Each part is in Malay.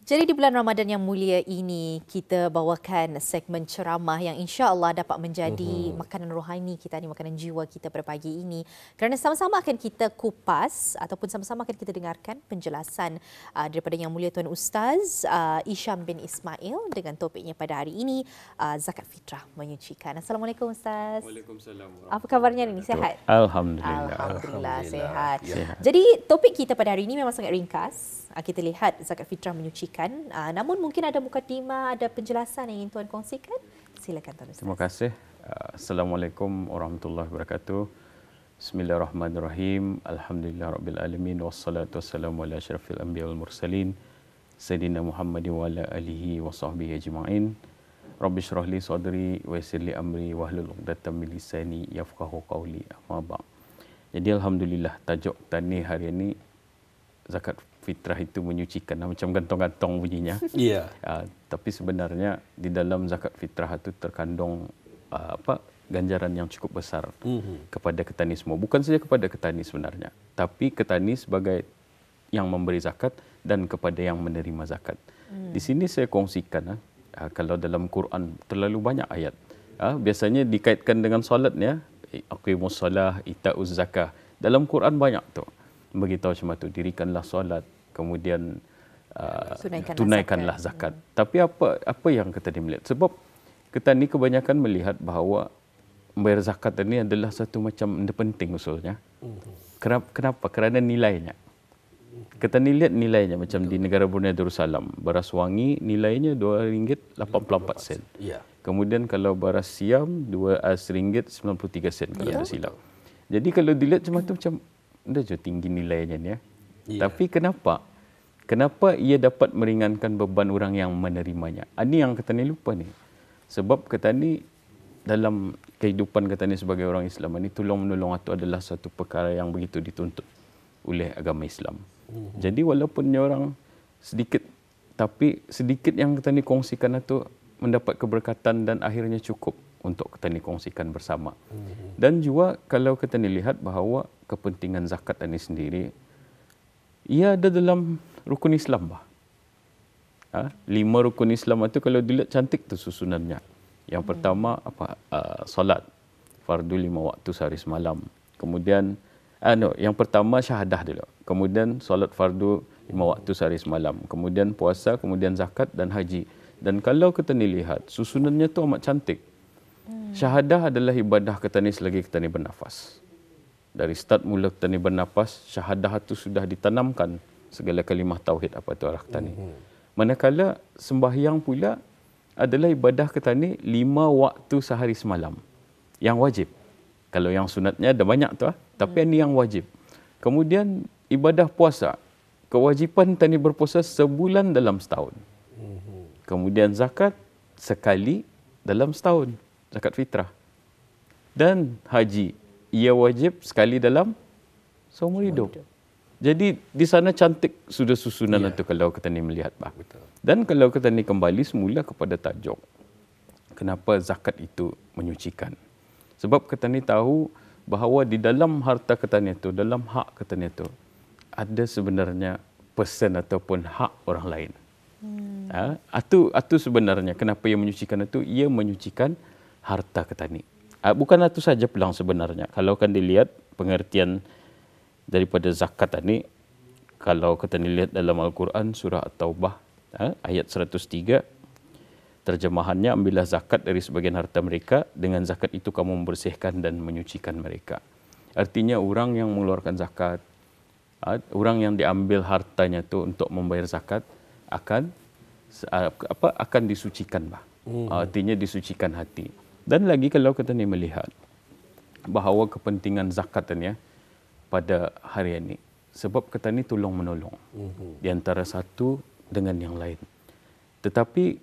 Jadi di bulan Ramadan yang mulia ini, kita bawakan segmen ceramah yang insya-Allah dapat menjadi makanan rohani kita ni, makanan jiwa kita pada pagi ini. Kerana sama-sama akan kita kupas ataupun sama-sama akan kita dengarkan penjelasan daripada Yang Mulia Tuan Ustaz Isham bin Ismail dengan topiknya pada hari ini, zakat fitrah menyucikan. Assalamualaikum Ustaz. Waalaikumsalam. Apa kabarnya hari ini? Sihat? Alhamdulillah. Sihat. Ya. Jadi topik kita pada hari ini memang sangat ringkas. Kita lihat zakat fitrah menyucikan. Namun mungkin ada mukadimah, ada penjelasan yang ingin Tuan kongsikan. Silakan Tuan Ustaz. Terima kasih. Assalamualaikum warahmatullahi wabarakatuh. Bismillahirrahmanirrahim. Alhamdulillahirabbil alamin wassalatu wassalamu ala asyrafil anbiya wal mursalin sayyidina Muhammadin wa ala alihi wa sahbihi ajma'in. Rabbi shrah li sadri wa yassir li amri wahlul 'uqdatam min lisani yafqahu qawli. Amma ba'd. Jadi alhamdulillah tajuk tani hari ini zakat fitrah itu menyucikan, macam gantong-gantong bunyinya. Ya. Tapi sebenarnya di dalam zakat fitrah itu terkandung ganjaran yang cukup besar kepada ketani semua. Bukan saja kepada ketani sebenarnya, tapi ketani sebagai yang memberi zakat dan kepada yang menerima zakat. Di sini saya kongsikan, kalau dalam Quran terlalu banyak ayat. Biasanya dikaitkan dengan solatnya, aqimus solah, ita'uz zakah. Dalam Quran banyak tu beritahu macam tu, dirikanlah solat, kemudian tunaikanlah zakat. Tapi apa yang kita melihat? Sebab kita ni kebanyakan melihat bahawa membayar zakat ini adalah satu macam benda penting usulnya. Kenapa? Kerana nilainya. Kita ni lihat nilainya macam di negara Brunei Darussalam, beras wangi nilainya RM2.84. Ya. Kemudian kalau beras siam RM2.93 kalau tak silap. Jadi kalau dilihat macam dah je tinggi nilainya ni ya. Tapi kenapa ia dapat meringankan beban orang yang menerimanya? Ini yang kita ni lupa ni. Sebab kita ni dalam kehidupan kita ni sebagai orang Islam ni, tolong menolong itu adalah satu perkara yang begitu dituntut oleh agama Islam. Jadi walaupun orang sedikit, tapi sedikit yang kita ni kongsikan itu mendapat keberkatan dan akhirnya cukup untuk kita ni kongsikan bersama. Dan juga kalau kita ni lihat bahawa kepentingan zakat ini sendiri, ia ada dalam rukun Islam. 5 rukun Islam itu kalau dilihat cantik tu susunannya. Yang pertama solat fardu 5 waktu sehari semalam. Kemudian yang pertama syahadah dulu. Kemudian solat fardu 5 waktu sehari semalam. Kemudian puasa, kemudian zakat dan haji. Dan kalau kita ni lihat susunannya tu amat cantik. Syahadah adalah ibadah kita ni selagi kita ni bernafas. Dari start mula kita ni bernafas, syahadah itu sudah ditanamkan segala kalimah tauhid apa itu arah kita ni. Manakala sembahyang pula adalah ibadah kita ni 5 waktu sehari semalam. Yang wajib. Kalau yang sunatnya ada banyak tu tapi ini yang wajib. Kemudian ibadah puasa. Kewajipan kita ni berpuasa sebulan dalam setahun. Kemudian zakat sekali dalam setahun. Zakat fitrah. Dan haji, ia wajib sekali dalam seumur hidup. Jadi di sana cantik sudah susunan itu kalau kita ni melihat. Dan kalau kita ni kembali semula kepada tajuk, kenapa zakat itu menyucikan? Sebab kita ni tahu bahawa di dalam harta kita ni itu, dalam hak kita ni itu, ada sebenarnya persen ataupun hak orang lain. Itu sebenarnya kenapa ia menyucikan itu, ia menyucikan harta kita ni. Bukan itu saja pelang sebenarnya. Kalau kan dilihat pengertian daripada zakat ini, kalau kita lihat dalam Al-Quran surah At-Taubah ayat 103, terjemahannya, ambillah zakat dari sebagian harta mereka, dengan zakat itu kamu membersihkan dan menyucikan mereka. Artinya orang yang mengeluarkan zakat, orang yang diambil hartanya itu untuk membayar zakat akan disucikan. Artinya disucikan hati. Dan lagi kalau kita ni melihat bahawa kepentingan zakat ni pada hari ini, sebab kita ni tolong menolong di antara satu dengan yang lain. Tetapi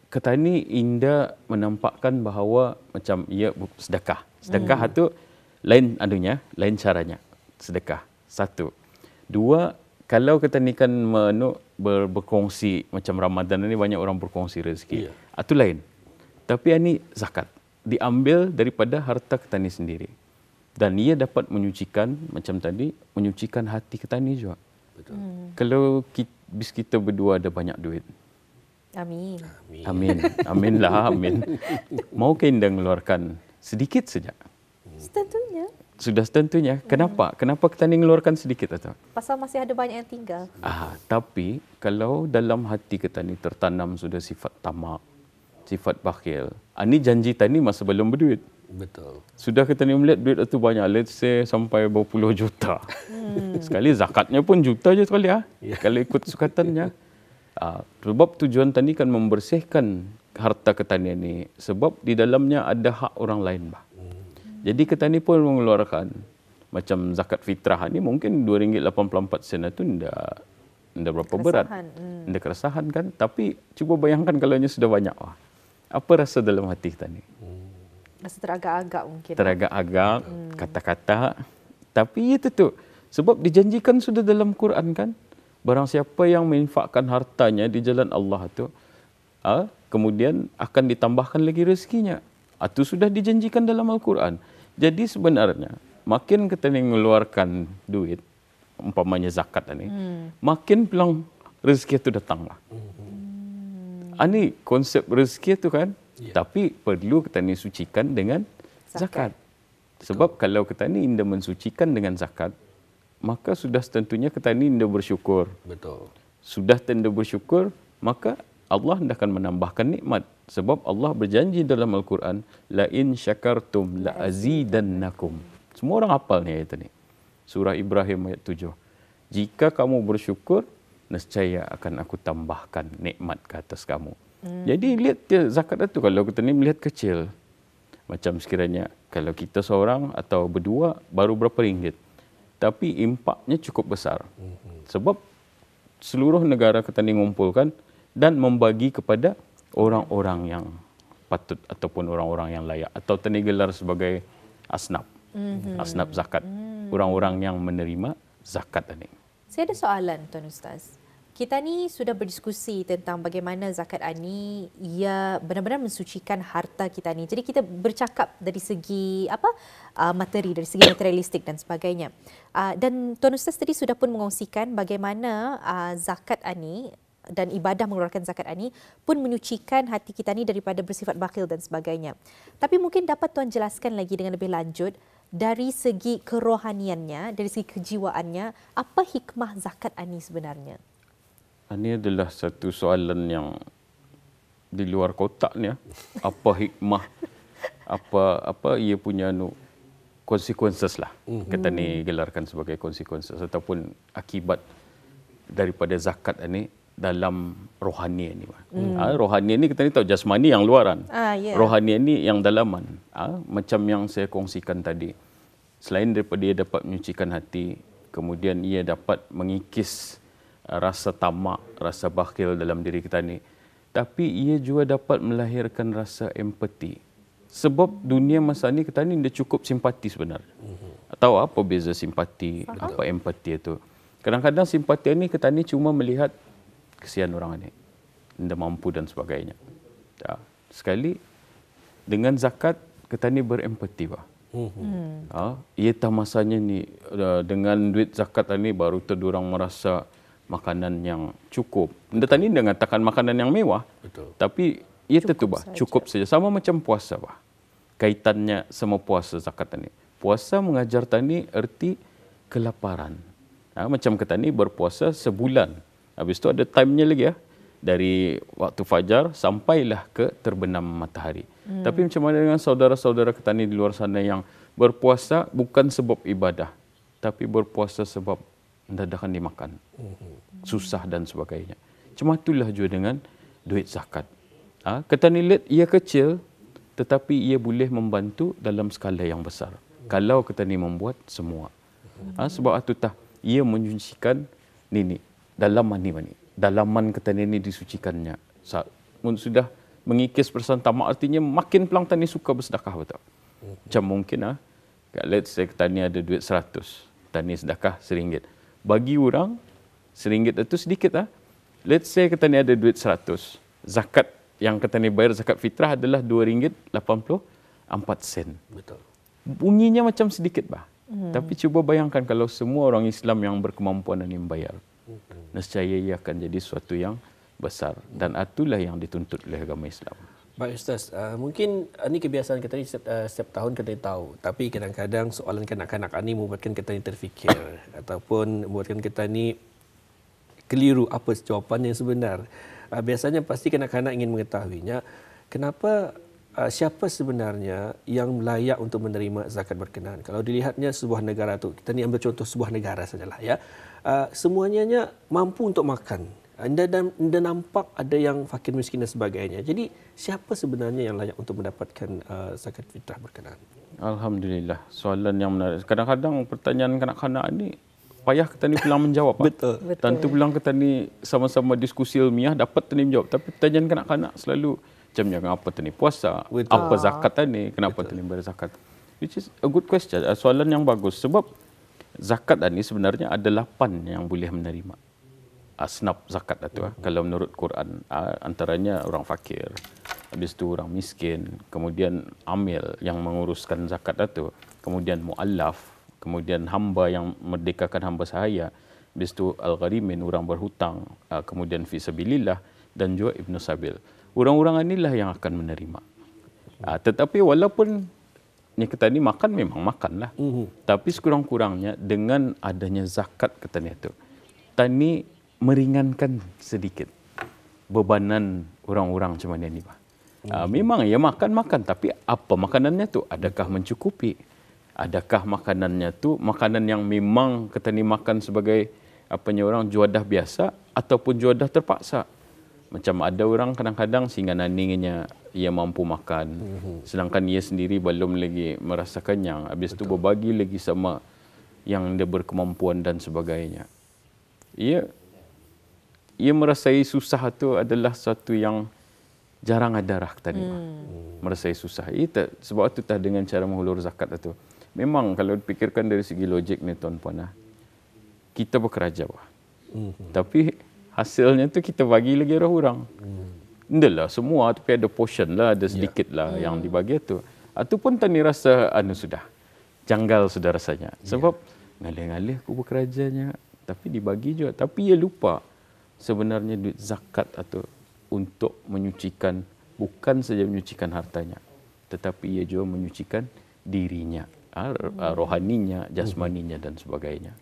kita ni indah menampakkan bahawa macam ia sedekah. Sedekah itu lain anunya, lain caranya. Sedekah. 1. 2, kalau kita ni kan berkongsi macam Ramadan ni banyak orang berkongsi rezeki. Itu lain. Tapi ini zakat. Diambil daripada harta kita ni sendiri. Dan ia dapat menyucikan, macam tadi, menyucikan hati kita ni juga. Betul. Kalau bis kita berdua ada banyak duit. Amin. Amin. Amin lah, amin. Mau ke anda mengeluarkan sedikit saja? Tentunya. Sudah tentunya. Kenapa? Kenapa kita ni mengeluarkan sedikit atau? Pasal masih ada banyak yang tinggal. Tapi kalau dalam hati kita ni tertanam sudah sifat tamak, sifat bakhil. Ini janji tadi masa belum berduit. Betul. Sudah kita ni melihat duit itu banyak, let's say sampai berpuluh juta. Sekali zakatnya pun juta je sekali kalau ikut sukatannya. Sebab tujuan tadi kan membersihkan harta kita ni. Sebab di dalamnya ada hak orang lain. Jadi kita ni pun mengeluarkan macam zakat fitrah ni mungkin RM2.84 itu tidak berapa berat. Tidak keresahan kan. Tapi cuba bayangkan kalau sudah banyak. Apa rasa dalam hati kita ni? Rasa teragak-agak mungkin. Teragak-agak, kata-kata. Tapi itu tu. Sebab dijanjikan sudah dalam Quran kan. Barang siapa yang menginfakkan hartanya di jalan Allah tu, kemudian akan ditambahkan lagi rezekinya. Itu sudah dijanjikan dalam Al-Quran. Jadi sebenarnya, makin kita mengeluarkan duit, umpamanya zakat ni, makin pelang rezeki itu datanglah. Ini konsep rezeki itu kan. Tapi perlu kita ni sucikan dengan zakat. Sebab kalau kita ni indah mensucikan dengan zakat, maka sudah tentunya kita ni indah bersyukur. Betul. Sudah tentu bersyukur, maka Allah akan menambahkan nikmat. Sebab Allah berjanji dalam Al-Quran, la in syakartum la azidannakum. Semua orang hafal ni ayat ni. Surah Ibrahim ayat 7. Jika kamu bersyukur, nescaya akan aku tambahkan nikmat ke atas kamu. Jadi lihat zakat itu kalau kita ni melihat kecil. Macam sekiranya kalau kita seorang atau berdua baru berapa ringgit. Tapi impaknya cukup besar. Sebab seluruh negara kita ni mengumpulkan dan membagi kepada orang-orang yang patut ataupun orang-orang yang layak. Atau tadi gelar sebagai asnaf. Asnaf zakat. Orang-orang yang menerima zakat ini. Saya ada soalan Tuan Ustaz. Kita ni sudah berdiskusi tentang bagaimana zakat ni ia benar-benar mensucikan harta kita ni. Jadi kita bercakap dari segi materi, dari segi materialistik dan sebagainya. Dan Tuan Ustaz tadi sudah pun mengongsikan bagaimana zakat ni dan ibadah mengeluarkan zakat ni pun menyucikan hati kita ni daripada bersifat bakhil dan sebagainya. Tapi mungkin dapat Tuan jelaskan lagi dengan lebih lanjut dari segi kerohaniannya, dari segi kejiwaannya, apa hikmah zakat ni sebenarnya? Ini adalah satu soalan yang di luar kotak ni. Apa hikmah, apa ia punya consequences lah. Kita ni gelarkan sebagai consequences ataupun akibat daripada zakat ini dalam rohani ini. Rohani ini kita ni tahu jasmani yang luaran. Rohani ini yang dalaman. Macam yang saya kongsikan tadi. Selain daripada ia dapat menyucikan hati, kemudian ia dapat mengikis rasa tamak, rasa bakhil dalam diri kita ni. Tapi ia juga dapat melahirkan rasa empati. Sebab dunia masa ni kita ni dah cukup simpati sebenarnya. Tahu apa beza simpati, apa empati itu? Kadang-kadang simpati ni kita ni cuma melihat kesian orang ni, tidak mampu dan sebagainya. Sekali dengan zakat kita ni berempati ia tak masanya ni dengan duit zakat ni baru terdorang merasa makanan yang cukup. Tadi dia mengatakan makanan yang mewah. Betul. Tapi ia tentu cukup saja. Sama macam puasa kaitannya sama puasa zakat ni. Puasa mengajar tani erti kelaparan. Macam kata ni berpuasa sebulan. Habis tu ada time-nya lagi dari waktu fajar sampailah ke terbenam matahari. Tapi macam mana dengan saudara-saudara kita ni di luar sana yang berpuasa bukan sebab ibadah, tapi berpuasa sebab tidak akan dimakan. Susah dan sebagainya. Cuma itulah juga dengan duit zakat. Kita ni lihat ia kecil tetapi ia boleh membantu dalam skala yang besar. Kalau kita ni membuat semua. Sebab itu ia menyucikan ni dalaman ni. Dalaman kita ni disucikannya. Sudah mengikis perasaan tamak artinya makin pelang tani suka bersedekah betul. Macam mungkin let's say kita ni ada duit 100. Tani sedekah RM1. Bagi orang RM1 itu sedikit Let's say kita ni ada duit 100. Zakat yang kita ni bayar zakat fitrah adalah RM2.84. Betul. Bunyinya macam sedikit Tapi cuba bayangkan kalau semua orang Islam yang berkemampuan ini membayar. nescaya ia akan jadi sesuatu yang besar. Dan itulah yang dituntut oleh agama Islam. Baik Ustaz, mungkin ini kebiasaan kita ni setiap tahun kita tahu, tapi kadang-kadang soalan kanak-kanak ini membuatkan kita ni terfikir ataupun membuatkan kita ni keliru apa jawapan yang sebenar. Biasanya pasti kanak-kanak ingin mengetahuinya, kenapa siapa sebenarnya yang layak untuk menerima zakat berkenaan. Kalau dilihatnya sebuah negara tu, kita ni ambil contoh sebuah negara sajalah ya. Semuanya mampu untuk makan. Anda nampak ada yang fakir miskin dan sebagainya. Jadi siapa sebenarnya yang layak untuk mendapatkan zakat fitrah berkenaan? Alhamdulillah. Soalan yang menarik. Kadang-kadang pertanyaan kanak-kanak ni payah kita ni pulang menjawab. Betul. Tentu pulang kita ni sama-sama diskusi ilmiah dapat tadi menjawab. Tapi pertanyaan kanak-kanak selalu macam apa tadi puasa, Betul. apa zakat tadi, kenapa tadi bayar zakat. Which is a good question. Soalan yang bagus. Sebab zakat tadi sebenarnya ada 8 yang boleh menerima. Asnaf zakat itu kalau menurut Quran, antaranya orang fakir, habis itu orang miskin, kemudian amil yang menguruskan zakat itu, kemudian muallaf, kemudian hamba yang merdekakan hamba sahaya, habis itu al-gharimin orang berhutang, kemudian fi sabilillah dan juga ibnu sabil. Orang-orang inilah yang akan menerima. Tetapi walaupun ni kita ni makan memang makanlah. Tapi sekurang-kurangnya dengan adanya zakat kata ni itu, tani meringankan sedikit bebanan orang-orang macam mana ni bah. Memang ya makan tapi apa makanannya tu? Adakah mencukupi? Adakah makanannya tu makanan yang memang kita ni makan sebagai apanya orang juadah biasa ataupun juadah terpaksa? Macam ada orang kadang-kadang sehingga naningnya ia mampu makan, sedangkan ia sendiri belum lagi merasa kenyang. Habis itu berbagi lagi sama yang dia berkemampuan dan sebagainya. Ia merasai susah itu adalah satu yang jarang ada tadi. Merasai susah. Sebab itu dengan cara menghulur zakat itu. Memang kalau dipikirkan dari segi logik ni tuan-puan, kita bekerja. Tapi hasilnya tu kita bagi lagi orang-orang. Endalah semua, tapi ada portion lah, ada sedikit lah yang dibagi tu. Ataupun tani rasa sudah janggal sudah rasanya. Sebab ngalih-ngalih aku bekerjanya, tapi dibagi juga. Tapi ia lupa sebenarnya duit zakat atau untuk menyucikan, bukan saja menyucikan hartanya, tetapi ia juga menyucikan dirinya, rohaninya, jasmaninya dan sebagainya.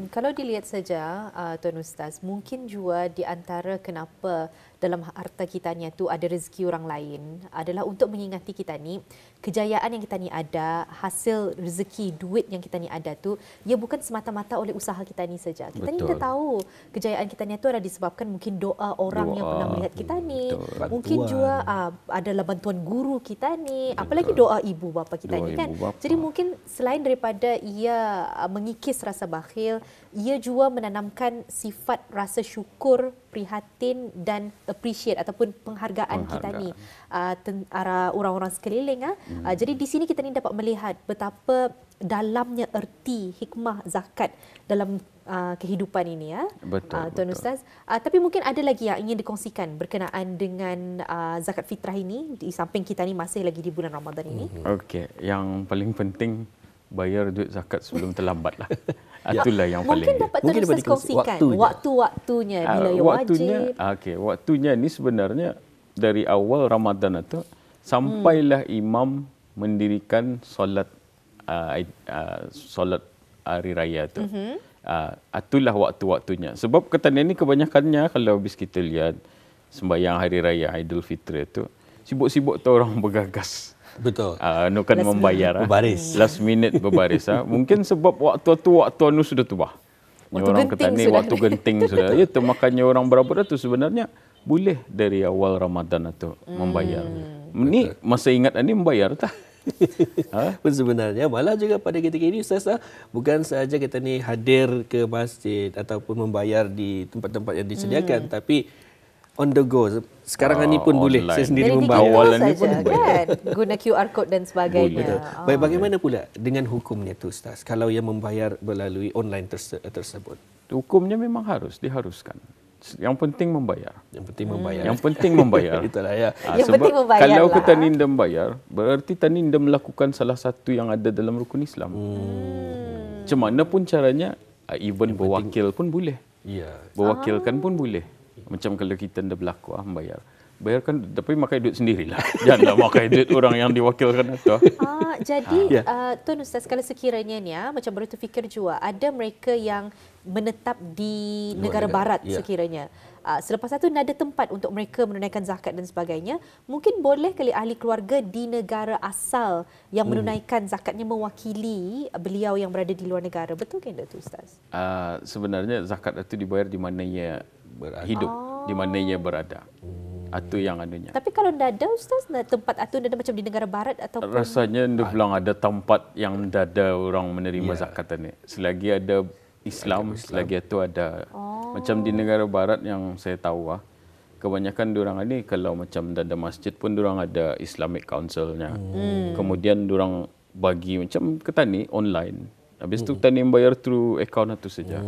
Kalau dilihat saja, Tuan Ustaz, mungkin juga di antara kenapa dalam harta kita ni tu ada rezeki orang lain adalah untuk mengingati kita ni, kejayaan yang kita ni ada, hasil rezeki, duit yang kita ni ada tu, ia bukan semata-mata oleh usaha kita ni saja. Kita ni dah tahu kejayaan kita ni tu ada disebabkan mungkin doa orang yang pernah melihat kita ni, mungkin juga adalah bantuan guru kita ni, apalagi doa ibu bapa kita ni kan. Jadi mungkin selain daripada ia mengikis rasa bakhil, ia juga menanamkan sifat rasa syukur, prihatin dan appreciate ataupun penghargaan kita ni orang-orang sekeliling. Jadi di sini kita ni dapat melihat betapa dalamnya erti hikmah zakat dalam kehidupan ini Tuan Ustaz. Tapi mungkin ada lagi yang ingin dikongsikan berkenaan dengan zakat fitrah ini di samping kita ni masih lagi di bulan Ramadan ini. Okey, yang paling penting bayar duit zakat sebelum terlambat lah. Itulah yang paling. Mungkin dapat Tuan Ustaz kongsikan waktu-waktunya bila ia wajib. Waktunya ni sebenarnya dari awal Ramadan itu sampailah imam mendirikan solat hari raya itu. Itulah waktu-waktunya. Sebab ketan ini kebanyakannya kalau habis kita lihat sembahyang hari raya Aidil Fitri itu sibuk-sibuk tu orang bergagas. Betul. Kan membayar. Berbaris. Last minute berbaris. Mungkin sebab waktu sudah tubah. Orang kata ni waktu genting sudah. Itu makanya orang berapa tu sebenarnya boleh dari awal Ramadan itu membayar. Ni masa ingat ni membayar tak? Pun sebenarnya malah juga pada ketika ini Ustaz, bukan sahaja kita ni hadir ke masjid ataupun membayar di tempat-tempat yang disediakan, tapi on the go. Sekarang ni pun boleh saya sendiri membayar. Awalan ni pun kan guna QR code dan sebagainya. Baik, bagaimana pula dengan hukumnya tu Ustaz kalau yang membayar melalui online tersebut? Hukumnya memang diharuskan. Yang penting membayar. Yang penting membayar. Itulah ya. Yang penting membayar. Kalau kita ninda membayar, berarti kita ninda melakukan salah satu yang ada dalam rukun Islam. Macam mana pun caranya, even berwakil pun boleh. Ya. Berwakilkan pun boleh. Macam kalau kita dah berlaku, bayarkan, tapi makai duit sendirilah. Janganlah makai duit orang yang diwakilkan itu. Jadi Tuan Ustaz, kalau sekiranya ni macam baru terfikir juga, ada mereka yang menetap di negara barat sekiranya. Selepas itu ada tempat untuk mereka menunaikan zakat dan sebagainya. Mungkin boleh kali ahli keluarga di negara asal yang menunaikan zakatnya mewakili beliau yang berada di luar negara. Betul ke tidak tu Ustaz? Sebenarnya zakat itu dibayar di mana ia hidup, di mana ia berada. Itu yang anunya. Tapi kalau tidak ada Ustaz, tempat itu ada macam di negara barat ataupun... Rasanya dia bilang ada tempat yang ada orang menerima zakat ni. Selagi ada Islam, selagi itu ada. Macam di negara barat yang saya tahu, kebanyakan diorang ini kalau macam ada masjid pun diorang ada Islamic Council-nya. Kemudian diorang bagi macam kita ni online. Habis tu kita ni bayar through account itu saja.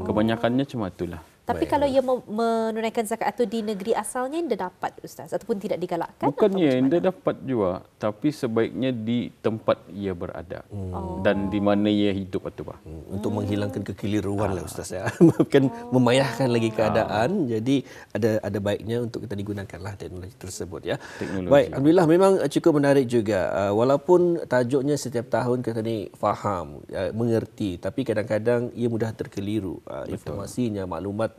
Kebanyakannya cuma itulah. Tapi kalau ia menunaikan zakat itu di negeri asalnya, dia dapat Ustaz ataupun tidak digalakkan? Bukannya dia dapat juga, tapi sebaiknya di tempat ia berada dan di mana ia hidup itu. Untuk menghilangkan kekeliruan lah Ustaz ya. Bukan memayahkan lagi keadaan. Jadi ada baiknya untuk kita digunakanlah teknologi tersebut ya. Baik, alhamdulillah memang cukup menarik juga. Walaupun tajuknya setiap tahun kita ni faham, mengerti, tapi kadang-kadang ia mudah terkeliru informasinya, maklumat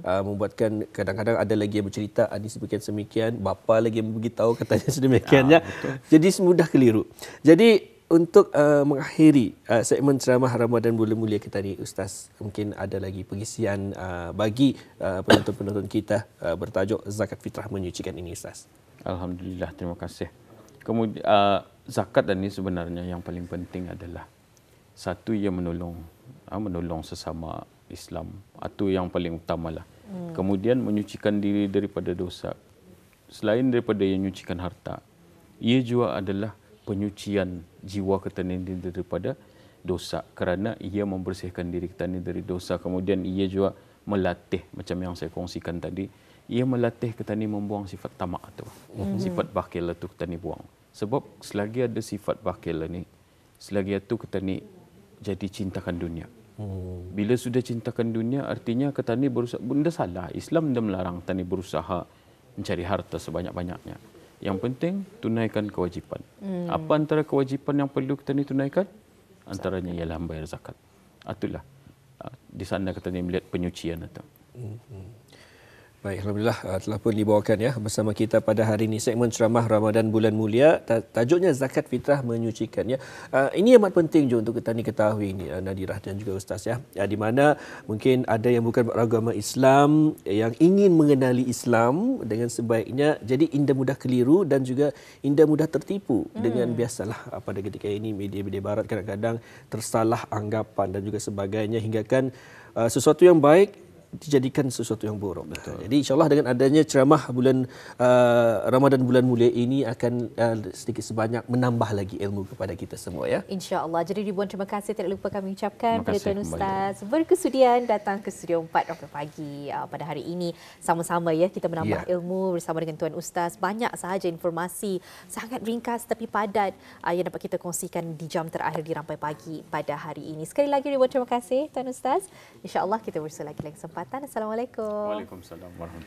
membuatkan kadang-kadang ada lagi yang bercerita ini semikian, bapa lagi yang beritahu katanya sedemikian ya. Jadi mudah keliru. Jadi untuk mengakhiri segmen ceramah Ramadan bulan mulia kita ni Ustaz, mungkin ada lagi pengisian bagi penonton-penonton kita bertajuk zakat fitrah menyucikan ini Ustaz. Alhamdulillah, terima kasih. Kemudian zakat ini sebenarnya yang paling penting adalah satu, ia menolong sesama Islam, itu yang paling utamalah. Kemudian menyucikan diri daripada dosa. Selain daripada yang menyucikan harta, ia juga adalah penyucian jiwa kita ini daripada dosa, kerana ia membersihkan diri kita ini dari dosa. Kemudian ia juga melatih, macam yang saya kongsikan tadi, ia melatih kita ini membuang sifat tamak itu. Sifat bakhil itu kita ini buang. Sebab selagi ada sifat bakhil ini, selagi itu kita ini jadi cintakan dunia. Bila sudah cintakan dunia, artinya kita ni berusaha, benda salah. Islam dah melarang kita ni berusaha mencari harta sebanyak-banyaknya. Yang penting tunaikan kewajipan. Apa antara kewajipan yang perlu kita ni tunaikan? Antaranya ialah membayar zakat. Itulah di sana kita ni melihat penyucian itu. Baik, alhamdulillah telah pun dibawakan ya bersama kita pada hari ini segmen ceramah Ramadan bulan mulia, tajuknya zakat fitrah menyucikan ya. Ini amat penting juga untuk kita ni ketahui ni Nadirah dan juga Ustaz ya. Di mana mungkin ada yang bukan beragama Islam yang ingin mengenali Islam dengan sebaiknya, jadi indah mudah keliru dan juga indah mudah tertipu dengan biasalah pada ketika ini media-media barat kadang-kadang tersalah anggapan dan juga sebagainya, hingga kan sesuatu yang baik dijadikan sesuatu yang buruk. Jadi insyaAllah dengan adanya ceramah bulan Ramadan bulan mulia ini akan sedikit sebanyak menambah lagi ilmu kepada kita semua ya. InsyaAllah. Jadi ribuan terima kasih tidak lupa kami ucapkan kepada Tuan Ustaz berkesudian datang ke Studio 4 Rakyat Pagi pada hari ini. Sama-sama ya kita menambah ilmu bersama dengan Tuan Ustaz. Banyak sahaja informasi sangat ringkas tapi padat yang dapat kita kongsikan di jam terakhir di Rampai Pagi pada hari ini. Sekali lagi ribuan terima kasih Tuan Ustaz. InsyaAllah kita bersua lagi lain kesempatan. Assalamualaikum. Waalaikumsalam warahmatullahi wabarakatuh.